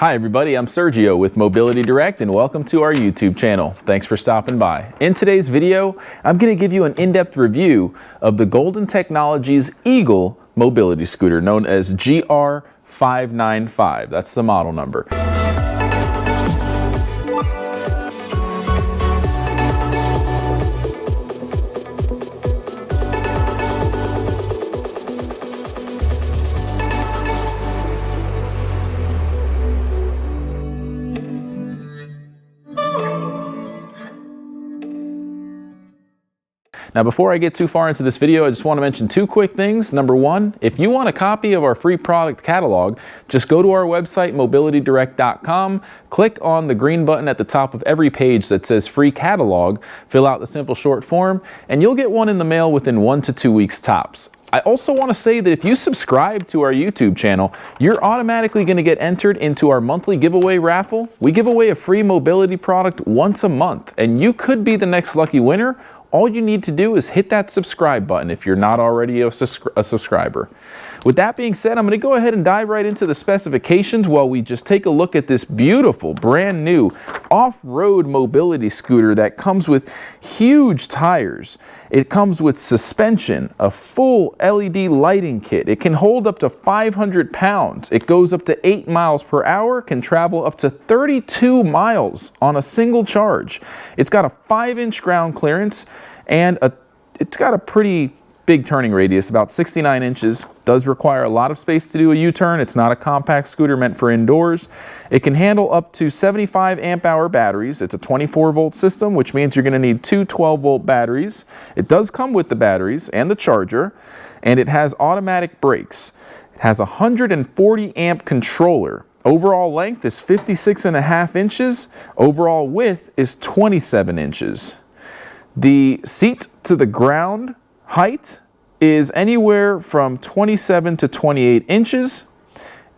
Hi everybody, I'm Sergio with Mobility Direct and welcome to our YouTube channel. Thanks for stopping by. In today's video, I'm going to give you an in-depth review of the Golden Technologies Eagle mobility scooter known as GR595. That's the model number. Now before I get too far into this video, I just want to mention two quick things. Number one, if you want a copy of our free product catalog, just go to our website, mobilitydirect.com, click on the green button at the top of every page that says free catalog, fill out the simple short form, and you'll get one in the mail within 1 to 2 weeks tops. I also want to say that if you subscribe to our YouTube channel, you're automatically going to get entered into our monthly giveaway raffle. We give away a free mobility product once a month, and you could be the next lucky winner. All you need to do is hit that subscribe button if you're not already a subscriber. With that being said, I'm going to go ahead and dive right into the specifications while we just take a look at this beautiful, brand new off-road mobility scooter that comes with huge tires. It comes with suspension, a full LED lighting kit. It can hold up to 500 pounds. It goes up to 8 miles per hour, can travel up to 32 miles on a single charge. It's got a 5-inch ground clearance and it's got a pretty big turning radius, about 69 inches. Does require a lot of space to do a U-turn. It's not a compact scooter meant for indoors. It can handle up to 75 amp hour batteries. It's a 24 volt system, which means you're going to need two 12 volt batteries. It does come with the batteries and the charger, and it has automatic brakes. It has a 140 amp controller. Overall length is 56.5 inches. Overall width is 27 inches. The seat to the ground height is anywhere from 27 to 28 inches,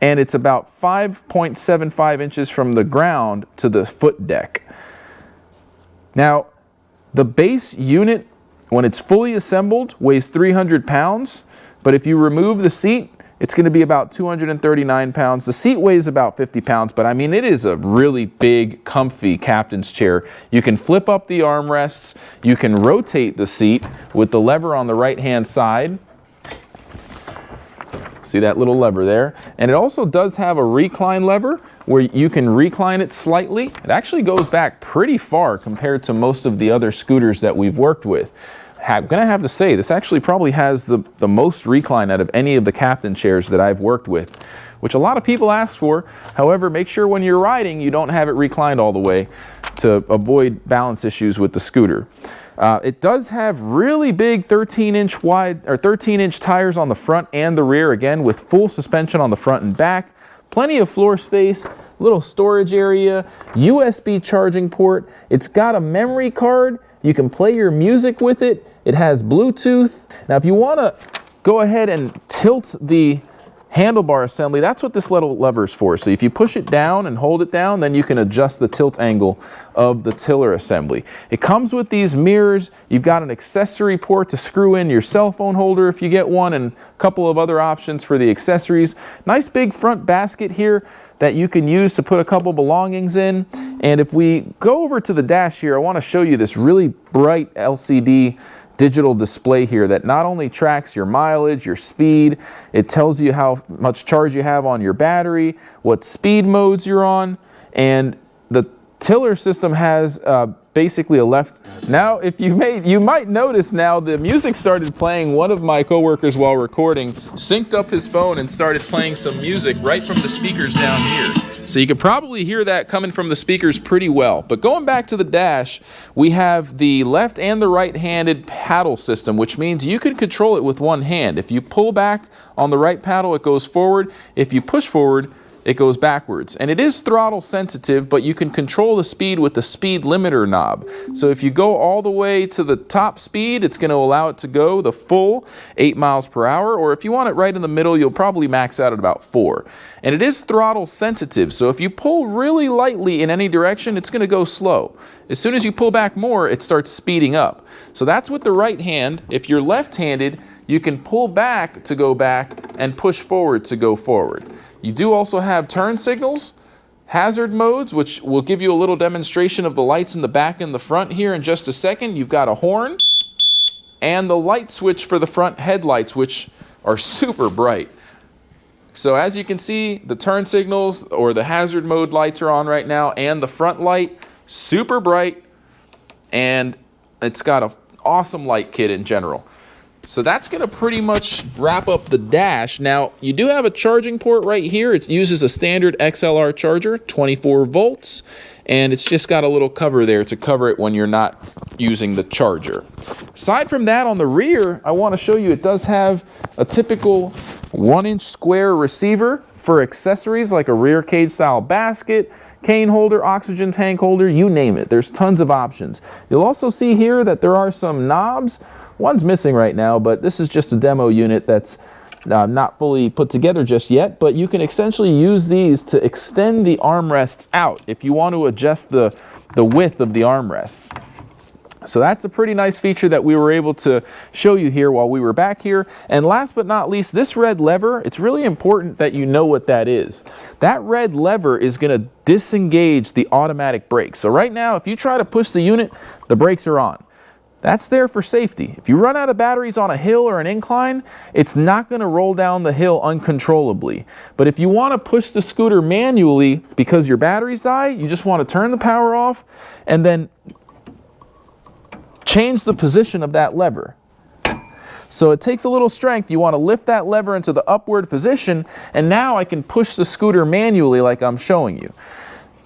and it's about 5.75 inches from the ground to the foot deck. Now, the base unit, when it's fully assembled, weighs 300 pounds, but if you remove the seat, it's going to be about 239 pounds. The seat weighs about 50 pounds, but I mean, it is a really big, comfy captain's chair. You can flip up the armrests. You can rotate the seat with the lever on the right-hand side. See that little lever there? And it also does have a recline lever where you can recline it slightly. It actually goes back pretty far compared to most of the other scooters that we've worked with. I'm going to have to say, this actually probably has the most recline out of any of the captain chairs that I've worked with, which a lot of people ask for. However, make sure when you're riding, you don't have it reclined all the way to avoid balance issues with the scooter. It does have really big 13-inch wide or 13-inch tires on the front and the rear, again, with full suspension on the front and back. Plenty of floor space, little storage area, USB charging port. It's got a memory card. You can play your music with it. It has Bluetooth. Now, if you want to go ahead and tilt the handlebar assembly, that's what this little lever is for. So if you push it down and hold it down, then you can adjust the tilt angle of the tiller assembly. It comes with these mirrors. You've got an accessory port to screw in your cell phone holder if you get one, and a couple of other options for the accessories. Nice big front basket here that you can use to put a couple belongings in. And if we go over to the dash here, I want to show you this really bright LCD digital display here that not only tracks your mileage, your speed, it tells you how much charge you have on your battery, what speed modes you're on, and the tiller system has basically a left. Now, if you might notice now the music started playing. One of my coworkers, while recording, synced up his phone and started playing some music right from the speakers down here. So you could probably hear that coming from the speakers pretty well. But going back to the dash, we have the left and the right-handed paddle system, which means you can control it with one hand. If you pull back on the right paddle, it goes forward. If you push forward, it goes backwards. And it is throttle sensitive, but you can control the speed with the speed limiter knob. So if you go all the way to the top speed, it's going to allow it to go the full 8 miles per hour. Or if you want it right in the middle, you'll probably max out at about 4. And it is throttle sensitive. So if you pull really lightly in any direction, it's going to go slow. As soon as you pull back more, it starts speeding up. So that's with the right hand. If you're left-handed, you can pull back to go back and push forward to go forward. You do also have turn signals, hazard modes, which will give you a little demonstration of the lights in the back and the front here in just a second. You've got a horn and the light switch for the front headlights, which are super bright. So as you can see, the turn signals or the hazard mode lights are on right now, and the front light, super bright, and it's got an awesome light kit in general. So that's going to pretty much wrap up the dash. Now, you do have a charging port right here. It uses a standard XLR charger, 24 volts, and it's just got a little cover there to cover it when you're not using the charger. Aside from that, on the rear, I want to show you it does have a typical 1-inch square receiver for accessories like a rear cage style basket, cane holder, oxygen tank holder, you name it. There's tons of options. You'll also see here that there are some knobs. One's missing right now, but this is just a demo unit that's not fully put together just yet, but you can essentially use these to extend the armrests out if you want to adjust the width of the armrests. So that's a pretty nice feature that we were able to show you here while we were back here. And last but not least, this red lever, it's really important that you know what that is. That red lever is going to disengage the automatic brakes. So right now, if you try to push the unit, the brakes are on. That's there for safety. If you run out of batteries on a hill or an incline, it's not going to roll down the hill uncontrollably. But if you want to push the scooter manually because your batteries die, you just want to turn the power off and then change the position of that lever. So it takes a little strength. You want to lift that lever into the upward position, and now I can push the scooter manually like I'm showing you.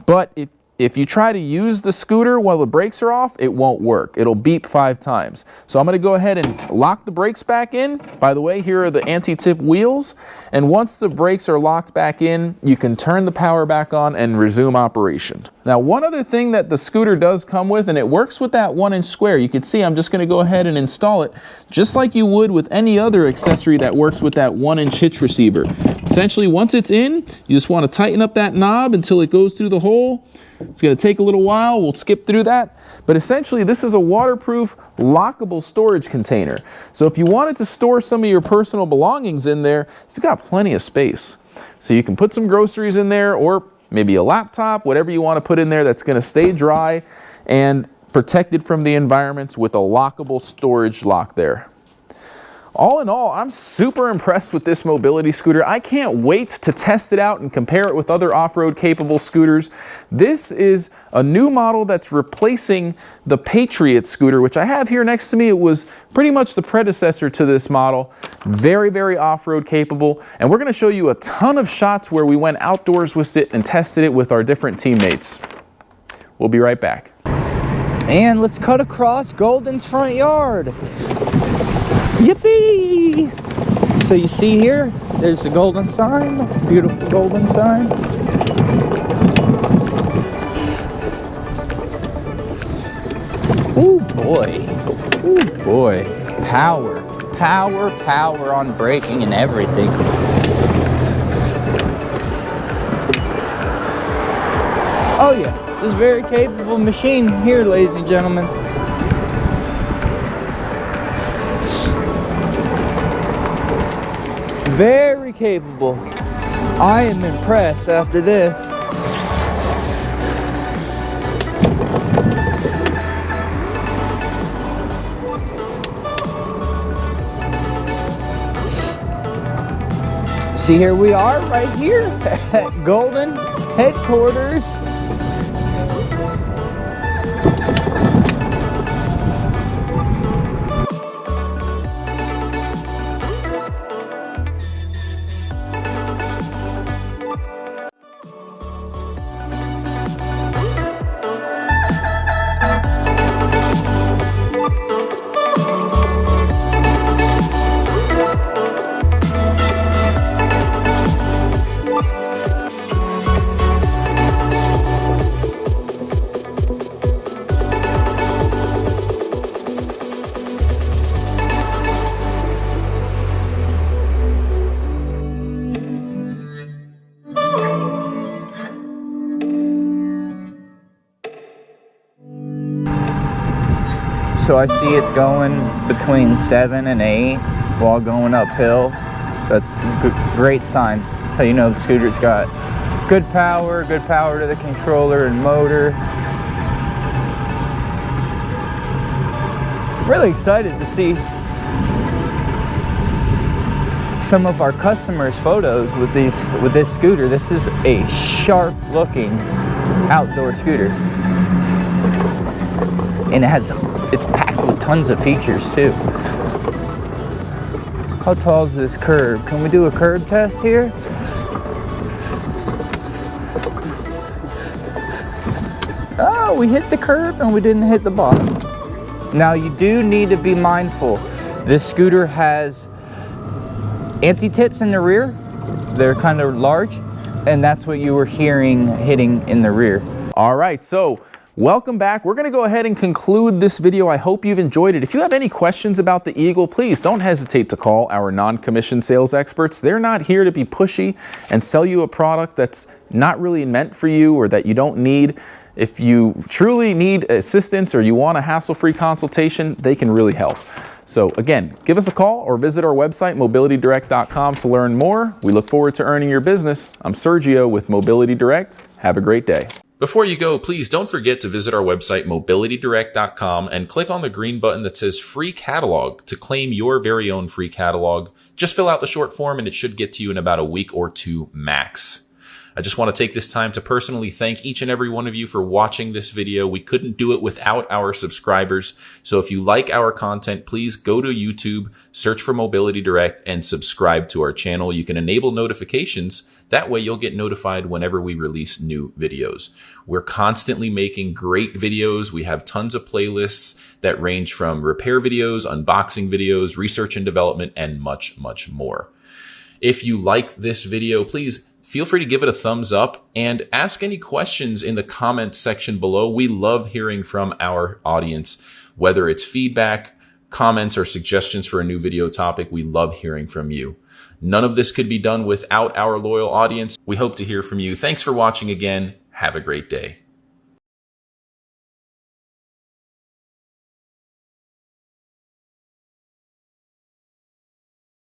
But if you try to use the scooter while the brakes are off, it won't work. It'll beep 5 times. So I'm going to go ahead and lock the brakes back in. By the way, here are the anti-tip wheels. And once the brakes are locked back in, you can turn the power back on and resume operation. Now, one other thing that the scooter does come with, and it works with that 1-inch square. You can see I'm just going to go ahead and install it just like you would with any other accessory that works with that 1-inch hitch receiver. Essentially, once it's in, you just want to tighten up that knob until it goes through the hole. It's going to take a little while. We'll skip through that. But essentially, this is a waterproof, lockable storage container. So if you wanted to store some of your personal belongings in there, you've got plenty of space. So you can put some groceries in there, or maybe a laptop, whatever you want to put in there that's going to stay dry and protected from the environments with a lockable storage lock there. All in all, I'm super impressed with this mobility scooter. I can't wait to test it out and compare it with other off-road capable scooters. This is a new model that's replacing the Patriot scooter, which I have here next to me. It was pretty much the predecessor to this model. Very, very off-road capable. And we're going to show you a ton of shots where we went outdoors with it and tested it with our different teammates. We'll be right back. And let's cut across Golden's front yard. Yippee! So you see here, there's the Golden sign, beautiful Golden sign. Ooh boy, ooh boy. Power, power, power on braking and everything. Oh yeah, this very capable machine here, ladies and gentlemen. Very capable. I am impressed after this. See, here we are right here at Golden headquarters. So I see it's going between 7 and 8 while going uphill. That's a great sign. So you know the scooter's got Good power to the controller and motor. Really excited to see some of our customers' photos with this scooter. This is a sharp looking outdoor scooter, and it's packed with tons of features too. How tall is this curb? Can we do a curb test here? Oh, we hit the curb and we didn't hit the bottom. Now you do need to be mindful. This scooter has anti-tips in the rear. They're kind of large, and that's what you were hearing hitting in the rear. All right, so welcome back. We're gonna go ahead and conclude this video. I hope you've enjoyed it. If you have any questions about the Eagle, please don't hesitate to call our non-commissioned sales experts. They're not here to be pushy and sell you a product that's not really meant for you or that you don't need. If you truly need assistance or you want a hassle-free consultation, they can really help. So again, give us a call or visit our website, mobilitydirect.com, to learn more. We look forward to earning your business. I'm Sergio with Mobility Direct. Have a great day. Before you go, please don't forget to visit our website, mobilitydirect.com, and click on the green button that says Free Catalog to claim your very own free catalog. Just fill out the short form and it should get to you in about a week or two max. I just want to take this time to personally thank each and every one of you for watching this video. We couldn't do it without our subscribers. So if you like our content, please go to YouTube, search for Mobility Direct, and subscribe to our channel. You can enable notifications. That way you'll get notified whenever we release new videos. We're constantly making great videos. We have tons of playlists that range from repair videos, unboxing videos, research and development, and much, much more. If you like this video, please feel free to give it a thumbs up and ask any questions in the comments section below. We love hearing from our audience, whether it's feedback, comments, or suggestions for a new video topic. We love hearing from you. None of this could be done without our loyal audience. We hope to hear from you. Thanks for watching again. Have a great day.